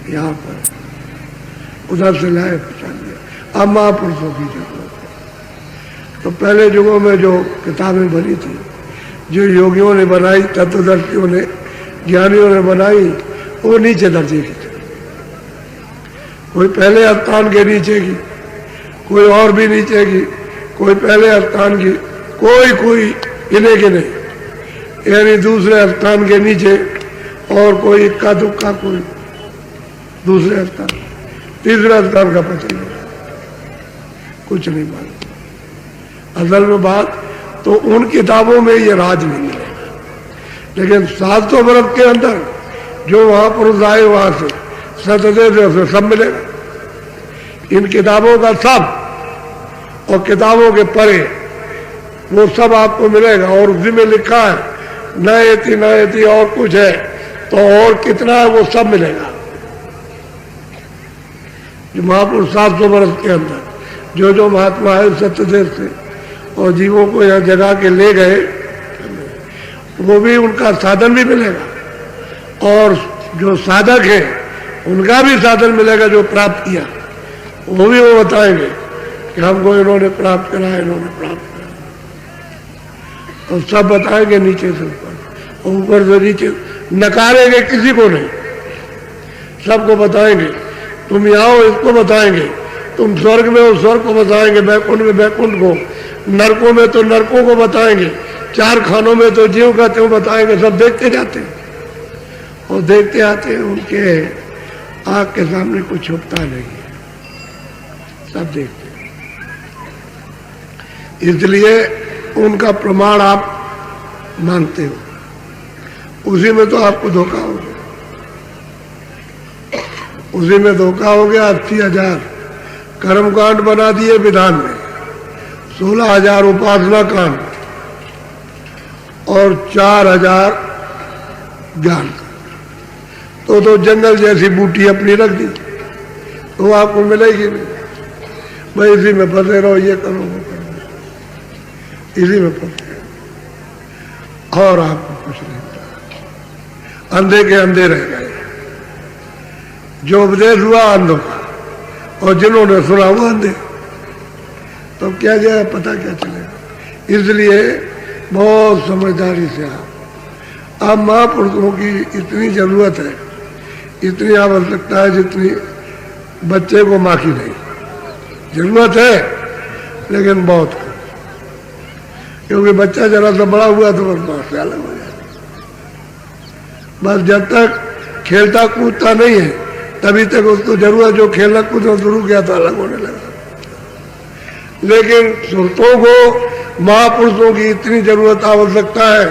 यहाँ पर उधर से लाए पहचान लिया। अब महापुरुषों की जरूरत है। तो पहले युगों में जो किताबें बनी थी, जो योगियों ने बनाई, तत्वदर्शियों ने, ज्ञानियों ने बनाई, वो नीचे दर्जे की थी। कोई पहले स्थान के नीचे की, कोई और भी नीचे की, कोई पहले स्थान की, कोई इन्हें के नहीं, यानी दूसरे स्थान के नीचे, और कोई इक्का दुक्का, कोई दूसरे स्थान, तीसरा स्थान का पता नहीं, कुछ नहीं मालूम। असल में बात तो उन किताबों में ये राज नहीं मिलेगा, लेकिन 700 वर्ष के अंदर जो महापुरुष आए वहां से सतदेव से सब मिलेगा। इन किताबों का सब और किताबों के परे वो सब आपको मिलेगा। और उसी में लिखा है नयति और कुछ है तो और कितना है वो सब मिलेगा। जो महापुरुष 700 वर्ष के अंदर जो महात्मा है सत्यदेव से और जीवों को यहाँ जगा के ले गए, वो भी उनका साधन भी मिलेगा, और जो साधक है उनका भी साधन मिलेगा जो प्राप्त किया, वो भी वो बताएंगे कि हमको इन्होंने प्राप्त करा, इन्होंने प्राप्त करा, और सब बताएंगे नीचे से ऊपर, और ऊपर से नीचे, नकारेंगे किसी को नहीं, सबको बताएंगे। तुम यहाँ हो इसको बताएंगे, तुम स्वर्ग में हो स्वर्ग को बताएंगे, बैकुंठ में बैकुंठ को, नरकों में तो नरकों को बताएंगे, 4 खानों में तो जीव का त्यों बताएंगे। सब देखते जाते हैं और देखते आते हैं, उनके आँख के सामने कुछ छुपता नहीं है, सब देखते हैं। इसलिए उनका प्रमाण आप मानते हो, उसी में तो आपको धोखा हो गया, उसी में धोखा हो गया। 80,000 कर्मकांड बना दिए विधान में, 16,000 उपासना कांड और 4,000 ज्ञान कांड। तो जंगल जैसी बूटी अपनी रख दी, तो आपको मिलेगी नहीं। भाई इसी में फंसे रहो, ये करो वो करो, इसी में फंसे और आपको कुछ नहीं मिला। अंधे के अंधे रह गए, जो उपदेश हुआ अंधों का, और जिन्होंने सुना वो अंधे, तो क्या जाए, पता क्या चलेगा। इसलिए बहुत समझदारी से आप महापुरुषों की इतनी जरूरत है, इतनी आवश्यकता है जितनी बच्चे को माँ की नहीं। जरूरत है लेकिन बहुत कम, क्योंकि बच्चा जरा सा बड़ा हुआ तो बस से अलग हो जाता। बस जब तक खेलता कूदता नहीं है तभी तक उसको जरूरत, जो खेलना कूदना शुरू किया तो अलग होने लगा। लेकिन सुरतों को महापुरुषों की इतनी जरूरत आवश्यकता है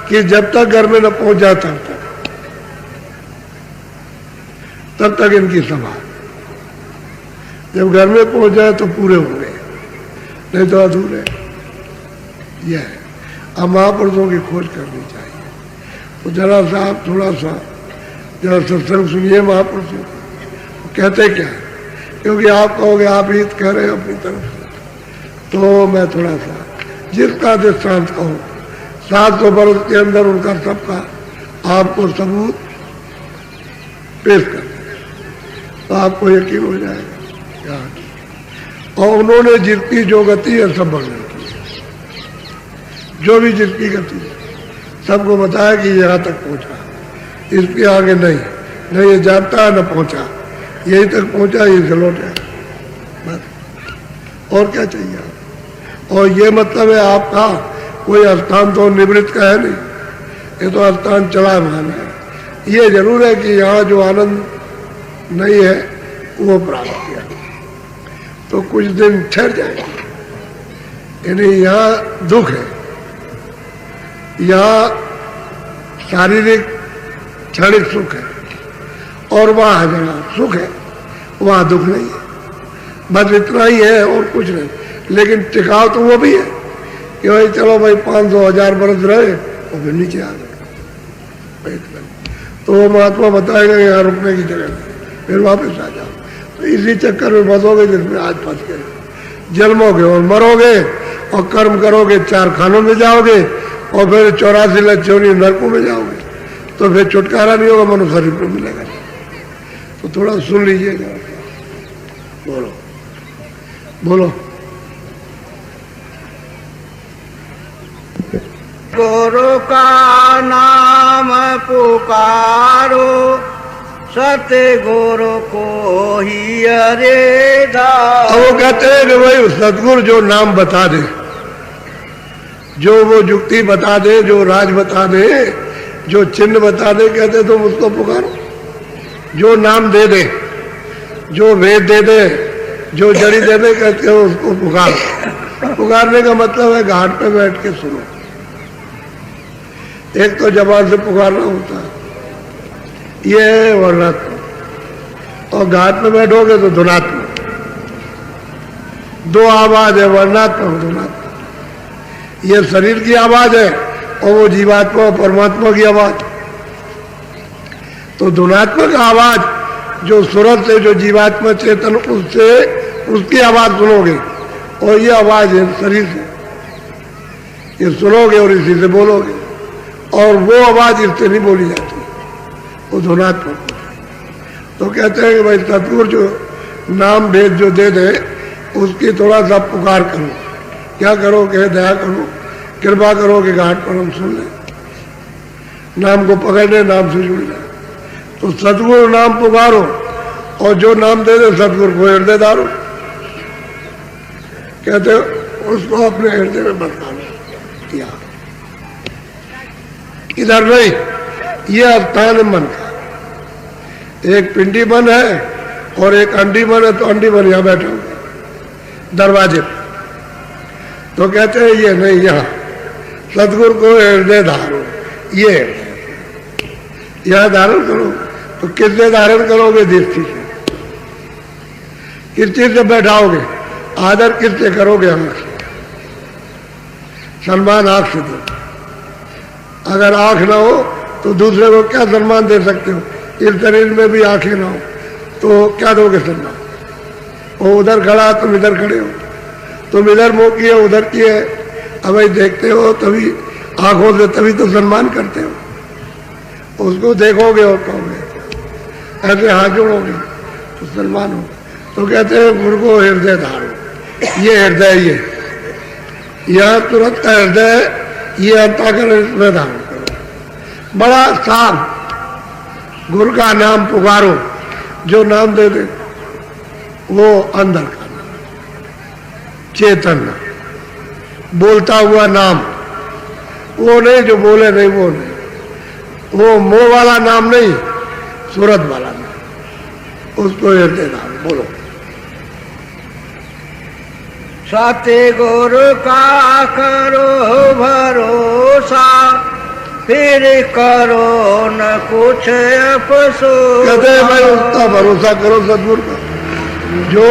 कि जब तक घर में न पहुंच जाता तब तक इनकी संभाल, जब घर में पहुंच जाए तो पूरे हो गए, नहीं तो अधूरे। यह है, अब महापुरुषों की खोज करनी चाहिए। तो जरा सा आप थोड़ा सा जरा सत्संग सुनिए महापुरुषों, कहते क्या है, क्योंकि आप कहोगे आप हित कह रहे हो अपनी तरफ से, तो मैं थोड़ा सा जिसका दृष्टांत कहूँ 700 वर्ष के अंदर उनका सबका आपको सबूत पेश कर, तो आपको यकीन हो जाएगा। और उन्होंने जितनी जो गति है सब वर्णन की, जो भी जितनी गति सबको बताया कि यहाँ तक पहुँचा, इसके आगे नहीं, न ये जानता है न पहुँचा, यहीं तक पहुँचा, यहीं से लौटा, बस और क्या चाहिए आप। और ये मतलब है आपका कोई स्थान तो निवृत्त का है नहीं, ये तो स्थान चला माना है। ये जरूर है कि यहाँ जो आनंद नहीं है वो प्राप्त किया, तो कुछ दिन ठहर जाएगा। यानी यहाँ दुख है, यहाँ शारीरिक क्षणिक सुख है, और वहाँ जगह सुख है, वहाँ दुख नहीं है, बस इतना ही है और कुछ नहीं। लेकिन टिकाव तो वो भी है कि भाई चलो भाई 500,000 बरस रहे और फिर नीचे आ गए, तो वो महात्मा बताएगा यहाँ रुकने की जगह नहीं, फिर वापस आ जाओ। तो इसी चक्कर में फंसोगे जिसमें आज फंस गए, जन्मोगे और मरोगे और कर्म करोगे, 4 खानों में जाओगे और फिर 84 लक्षों नरकों में जाओगे, तो फिर छुटकारा नहीं होगा, मनुष्य शरीर में मिलेगा। तो थोड़ा सुन लीजिएगा। बोलो बोलो। गुरु का नाम पुकारो, सतगुरु को ही अरे दारो। अब वो कहते हैं कि भाई सतगुरु जो नाम बता दे, जो वो युक्ति बता दे, जो राज बता दे, जो चिन्ह बता दे, कहते तुम उसको पुकारो। जो नाम दे दे, जो वेद दे दे, जो जड़ी दे दे, कहते हो उसको पुकारो। पुकारने का मतलब है घाट पे बैठ के सुनो। एक तो जबान से पुकारना होता है, ये है वर्णात्मक। और घाट पे बैठोगे तो धुनात्मक। दो आवाज है, वर्णात्मक धुनात्मक। ये शरीर की आवाज है और वो जीवात्मा और परमात्मा की आवाज। तो धुनात्मक आवाज जो सूरत से, जो जीवात्मा चेतन, उससे उसकी आवाज सुनोगे। और ये आवाज है शरीर से, ये सुनोगे और इसी से बोलोगे। और वो आवाज इससे नहीं बोली जाती, वो धुनात्मक। तो कहते हैं कि भाई सतगुरु जो नाम भेद जो दे दे, उसकी थोड़ा सा पुकार करो। क्या करो कि दया करो, कृपा करो कि घाट पर हम सुन लें, नाम को पकड़ ले, नाम से जुड़ जाए। तो सतगुरु नाम पुकारो, और जो नाम दे दे सतगुरु को हृदय धारो। कहते उसको अपने हृदय में बसा लो। या इधर नहीं, ये स्थान है मन का। एक पिंडी मन है और एक अंडी मन है, तो अंडी मन यहां बैठा होगा दरवाजे पर। तो कहते हैं ये नहीं, यहां सतगुरु को हृदय धारो। ये यहां धारण करो। तो किससे धारण करोगे? दृष्टि से। किस चीज से बैठाओगे? आदर किससे करोगे? आंख से। सम्मान आंख से दो। अगर आंख ना हो तो दूसरे को क्या सम्मान दे सकते हो? इस शरीर में भी आंखें ना हो तो क्या दोगे सम्मान? वो उधर खड़ा, तुम इधर खड़े हो, तुम इधर मुंह किए, उधर किए, अब भाई देखते हो तभी आंखों से, तभी तो सम्मान करते हो। उसको देखोगे और कहोगे, ऐसे हाथ जोड़ोगे तो सम्मान होगा। तो कहते हैं गुरु को हृदय धारो। ये हृदय, ये यह तुरंत का हृदय, ये अंताकरण इसमें धारण करो। बड़ा साफ गुरु का नाम पुकारो। जो नाम दे दे वो अंदर का नाम, चेतन नाम, बोलता हुआ नाम। वो नहीं जो बोले नहीं, वो नहीं, वो मोह वाला नाम नहीं, सूरत वाला नाम, उसको हृदय धारण। बोलो। सतगुरु का करो भरोसा, फिर करो न कुछ अफसोस। कहते हैं भाई उसका भरोसा करो, सतगुरु का। जो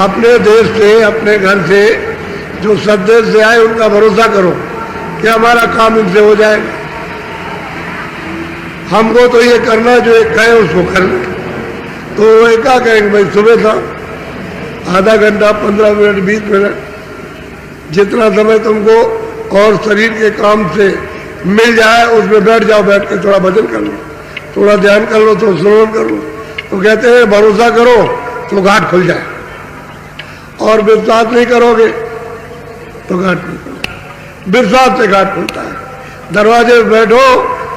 अपने देश से, अपने घर से, जो सदेश से आए, उनका भरोसा करो कि हमारा काम इनसे हो जाएगा। हमको तो ये करना, जो एक कहे उसको करना। तो वो क्या कहेंगे भाई, सुबह था आधा घंटा, 15 मिनट, 20 मिनट, जितना समय तुमको और शरीर के काम से मिल जाए उसमें बैठ जाओ। बैठ के थोड़ा भजन कर लो, थोड़ा ध्यान कर लो, तो श्रवण कर लो। तो कहते हैं भरोसा करो तो घाट खुल जाए, और विश्वास नहीं करोगे तो घाट नहीं खुलता। विश्वास से घाट खुलता है। दरवाजे पे बैठो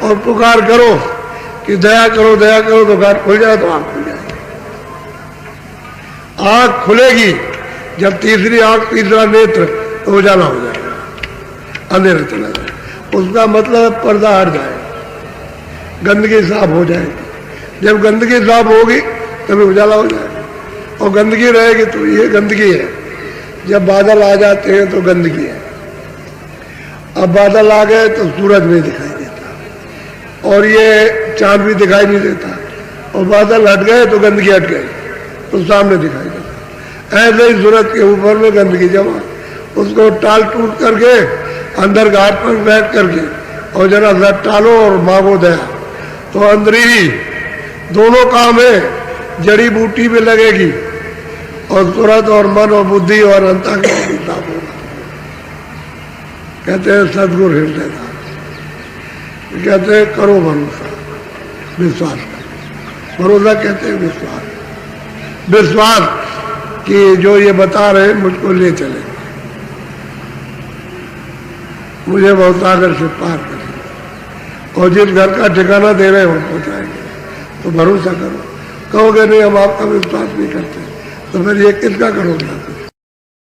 और पुकार करो कि दया करो, दया करो, तो घाट खुल जाए, तो आंख खुल जाए। आंख खुलेगी जब तीसरी आंख, तीसरा नेत्र, तो उजाला हो जाएगा, अंधेरा चला जाएगा। उसका मतलब पर्दा हट जाएगा, गंदगी साफ हो जाएगी। जब गंदगी साफ होगी तभी उजाला हो जाएगा। और गंदगी रहेगी तो ये गंदगी है। जब बादल आ जाते हैं तो गंदगी है। अब बादल आ गए तो सूरज नहीं दिखाई देता, और ये चांद भी दिखाई नहीं देता। और बादल हट गए तो गंदगी हट गई, तो सामने दिखाई देता। ऐसे ही सूरज के ऊपर में गंदगी जमा, उसको टाल टूट करके अंदर घाट पर बैठ करके और जरा सा टालो और मांगो दया, तो अंदर ही दोनों काम है। जड़ी बूटी भी लगेगी और सूरत और मन और बुद्धि और अंतःकरण भी साफ होगा। कहते हैं सदगुरु हृदय धारण। कहते हैं करो भरोसा, विश्वास करो। भरोसा कहते हैं विश्वास। विश्वास कि जो ये बता रहे मुझको ले चले, मुझे बहुत सागर से पार करेंगे और जिस घर का ठिकाना दे रहे हो पहुंचाएंगे। तो भरोसा करो। कहोगे नहीं हम आपका विश्वास नहीं करते, तो फिर ये किसका करोगे आप?